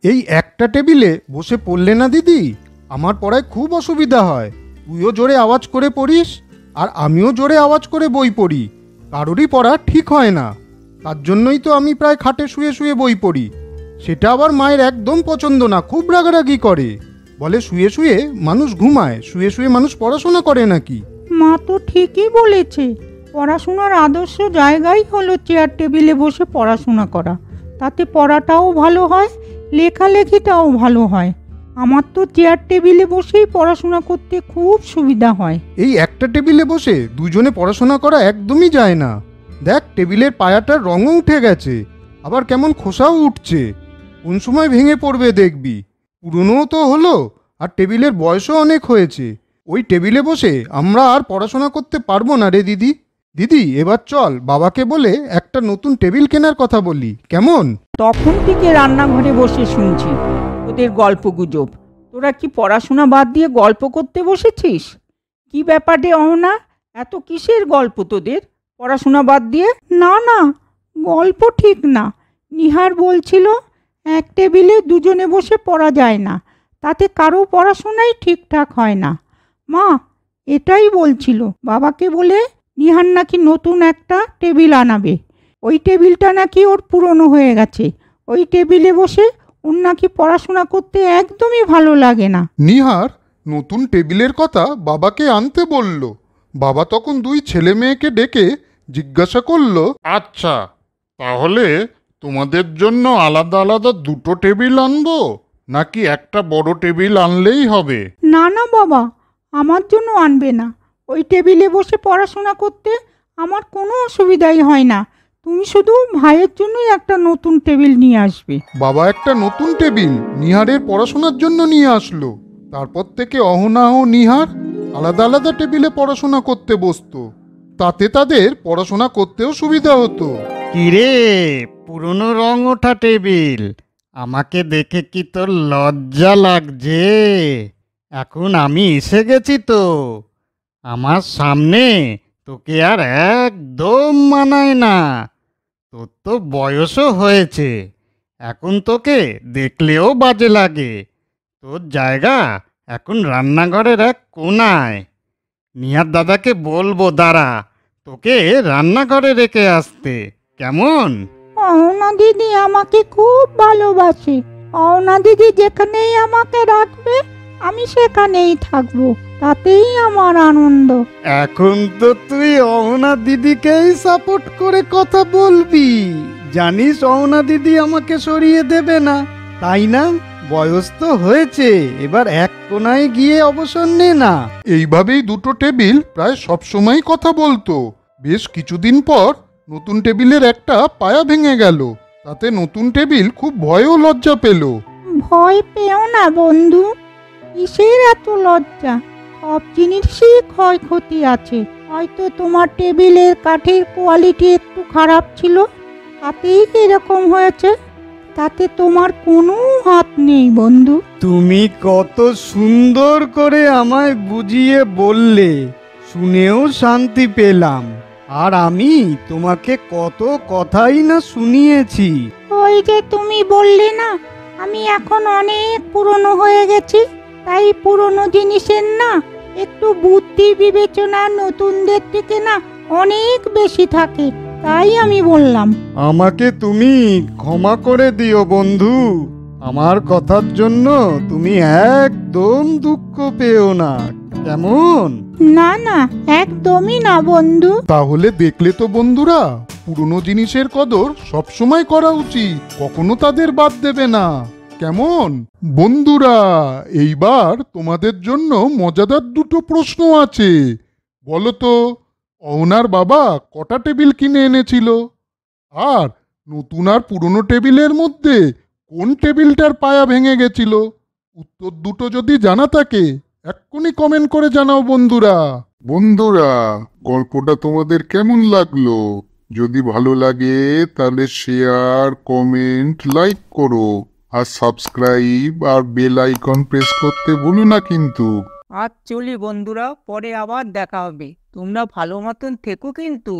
এই একটা টেবিলে বসে পড়লে না দিদি, আমার পড়ায় খুব অসুবিধা হয়। তুইও জোরে আওয়াজ করে পড়িস, আর আমিও জোরে আওয়াজ করে বই পড়ি। কারোরই পড়া ঠিক হয় না। তার জন্যই তো আমি প্রায় খাটে শুয়ে শুয়ে বই পড়ি। সেটা আবার মায়ের একদম পছন্দ না, খুব রাগারাগি করে। বলে শুয়ে শুয়ে মানুষ ঘুমায়, শুয়ে শুয়ে মানুষ পড়াশোনা করে নাকি। মা তো ঠিকই বলেছে, পড়াশোনার আদর্শ জায়গাই হলো চেয়ার টেবিলে বসে পড়াশোনা করা। তাতে পড়াটাও ভালো হয়, লেখালেখিটাও ভালো হয়। আমার তো চেয়ার টেবিলে বসেই পড়াশোনা করতে খুব সুবিধা হয়। এই একটা টেবিলে বসে দুজনে পড়াশোনা করা একদমই যায় না। দেখ, টেবিলের পায়াটার রঙও উঠে গেছে, আবার কেমন খোসাও উঠছে। কোন সময় ভেঙে পড়বে দেখবি। পুরনোও তো হলো, আর টেবিলের বয়সও অনেক হয়েছে। ওই টেবিলে বসে আমরা আর পড়াশোনা করতে পারবো না রে দিদি। দিদি, এবার চল বাবাকে বলে একটা নতুন টেবিল কেনার কথা বলি, কেমন? তখন থেকে রান্নাঘরে বসে শুনছি ওদের গল্প গুজব। তোরা কি পড়াশোনা বাদ দিয়ে গল্প করতে বসেছিস? কি ব্যাপার রে অহনা, এত কিসের গল্প তোদের পড়াশোনা বাদ দিয়ে? না না, গল্প ঠিক না। নিহার বলছিল এক টেবিলে দুজনে বসে পড়া যায় না, তাতে কারো পড়াশোনাই ঠিকঠাক হয় না। মা এটাই বলছিল, বাবাকে বলে নিহার নাকি নতুন একটা টেবিল আনাবে। ওই টেবিলটা নাকি ওর পুরনো হয়ে গেছে। ওই টেবিলে বসে ওর নাকি পড়াশোনা করতে একদমই ভালো লাগে না। নিহার নতুন টেবিলের কথা বাবাকে আনতে বলল। বাবা তখন দুই ছেলে মেয়েকে ডেকে জিজ্ঞাসা করলো, আচ্ছা, তাহলে তোমাদের জন্য আলাদা আলাদা দুটো টেবিল আনবো, নাকি একটা বড় টেবিল আনলেই হবে? না না বাবা, আমার জন্য আনবে না। ওই টেবিলে বসে পড়াশোনা করতে আমার কোনো অসুবিধাই হয় না। তুমি শুধু ভাইয়ের জন্যই একটা নতুন টেবিল নিয়ে আসবে। বাবা একটা নতুন টেবিল নিহারের পড়াশোনার জন্য নিয়ে আসলো। তারপর থেকে অহনা ও নিহার আলাদা আলাদা টেবিলে পড়াশোনা করতে বসতো। তাতে তাদের পড়াশোনা করতেও সুবিধা হতো। কিরে, পুরনো রং ওঠা টেবিল, আমাকে দেখে কি তোর লজ্জা লাগছে? এখন আমি এসে গেছি তো, আমার সামনে তোকে আর একদম মানায় না। তোর তো বয়সও হয়েছে, এখন তোকে দেখলেও বাজে লাগে। তোর জায়গা এখন রান্নাঘরের এক কোনায়। নিহার দাদাকে বলবো দাঁড়া, তোকে রান্নাঘরে রেখে আসতে, কেমন? অহনা দিদি আমাকে খুব ভালোবাসে। অহনা দিদি যেখানেই আমাকে রাখবে আমি সেখানেই থাকবো, তাতেই আমার আনন্দ। এখন তো তুই অহনা দিদিকেই সাপোর্ট করে কথা বলবি। জানিস অহনা দিদি আমাকে সরিয়ে দেবে না, তাই না? বয়স তো হয়েছে, এবার এক কোনায় গিয়ে অবসর নে না। এইভাবেই দুটো টেবিল প্রায় সবসময় কথা বলতো। বেশ কিছুদিন পর নতুন টেবিলের একটা পায়া ভেঙে গেল। তাতে নতুন টেবিল খুব ভয় ও লজ্জা পেল। ভয় পেও না বন্ধু, কিসের এত লজ্জা? সব জিনিসই ক্ষয়ক্ষতি আছে। হয়তো তোমার টেবিলের কাঠের কোয়ালিটি একটু খারাপ ছিল, তাতেই এরকম হয়েছে। তাতে তোমার কোনো হাত নেই বন্ধু। তুমি কত সুন্দর করে আমায় বুঝিয়ে বললে, শুনেও শান্তি পেলাম। আর আমি তোমাকে কত কথাই না শুনিয়েছি। ওই যে তুমি বললে না আমি এখন অনেক পুরনো হয়ে গেছি, তাই পুরনো জিনিসের না একটু বুদ্ধি বিবেচনা নতুনদের থেকে না অনেক বেশি থাকে, তাই আমি বললাম। আমাকে তুমি ক্ষমা করে দিও বন্ধু। আমার কথার জন্য তুমি একদম দুঃখ পেও না, কেমন? না না, একদমই না বন্ধু। তাহলে দেখলে তো বন্ধুরা, পুরনো জিনিসের কদর সবসময় করা উচিত, কখনো তাদের বাদ দেবে না, কেমন? বন্ধুরা, এইবার তোমাদের জন্য মজাদার দুটো প্রশ্ন আছে। বলো তো, অহনার বাবা কটা টেবিল কিনে এনেছিল? আর নতুন আর পুরনো টেবিলের মধ্যে কোন টেবিলটার পায়া ভেঙে গেছিল? উত্তর দুটো যদি জানা থাকে এক্ষুনি কমেন্ট করে জানাও বন্ধুরা। বন্ধুরা, গল্পটা তোমাদের কেমন লাগলো? যদি ভালো লাগে তাহলে শেয়ার, কমেন্ট, লাইক করো। আর সাবস্ক্রাইব আর বেল আইকন প্রেস করতে ভুলো না কিন্তু। আজ চলি বন্ধুরা, পরে আবার দেখা হবে। তোমরা ভালো মতন থেকো কিন্তু।